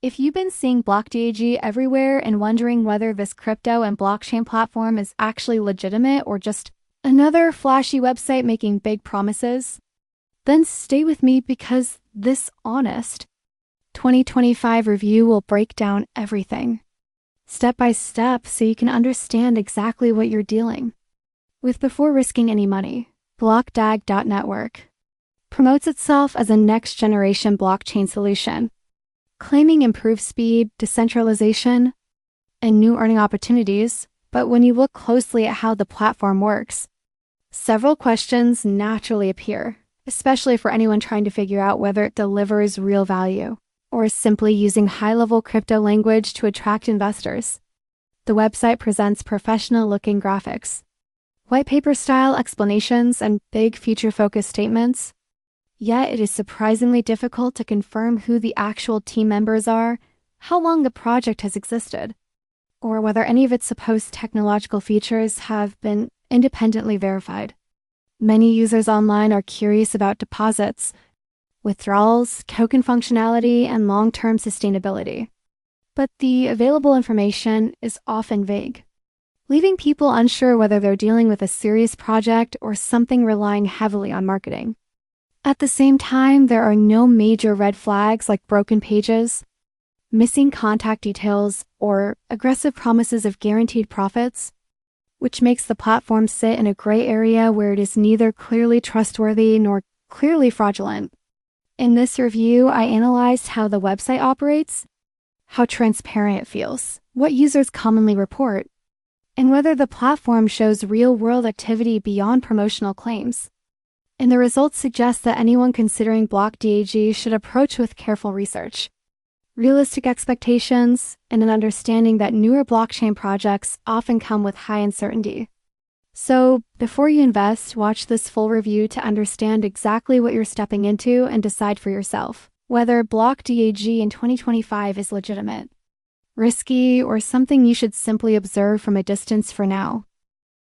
If you've been seeing BlockDAG everywhere and wondering whether this crypto and blockchain platform is actually legitimate or just another flashy website making big promises, then stay with me because this honest 2025 review will break down everything, step by step, so you can understand exactly what you're dealing with before risking any money. blockdag.network promotes itself as a next-generation blockchain solution, claiming improved speed, decentralization, and new earning opportunities. But when you look closely at how the platform works, several questions naturally appear, especially for anyone trying to figure out whether it delivers real value or is simply using high-level crypto language to attract investors. The website presents professional-looking graphics, white paper-style explanations, and big feature-focused statements. Yet it is surprisingly difficult to confirm who the actual team members are, how long the project has existed, or whether any of its supposed technological features have been independently verified. Many users online are curious about deposits, withdrawals, token functionality, and long-term sustainability. But the available information is often vague, leaving people unsure whether they're dealing with a serious project or something relying heavily on marketing. At the same time, there are no major red flags like broken pages, missing contact details, or aggressive promises of guaranteed profits, which makes the platform sit in a gray area where it is neither clearly trustworthy nor clearly fraudulent. In this review, I analyzed how the website operates, how transparent it feels, what users commonly report, and whether the platform shows real-world activity beyond promotional claims. And the results suggest that anyone considering BlockDAG should approach with careful research, realistic expectations, and an understanding that newer blockchain projects often come with high uncertainty. So, before you invest, watch this full review to understand exactly what you're stepping into and decide for yourself whether BlockDAG in 2025 is legitimate, risky, or something you should simply observe from a distance for now.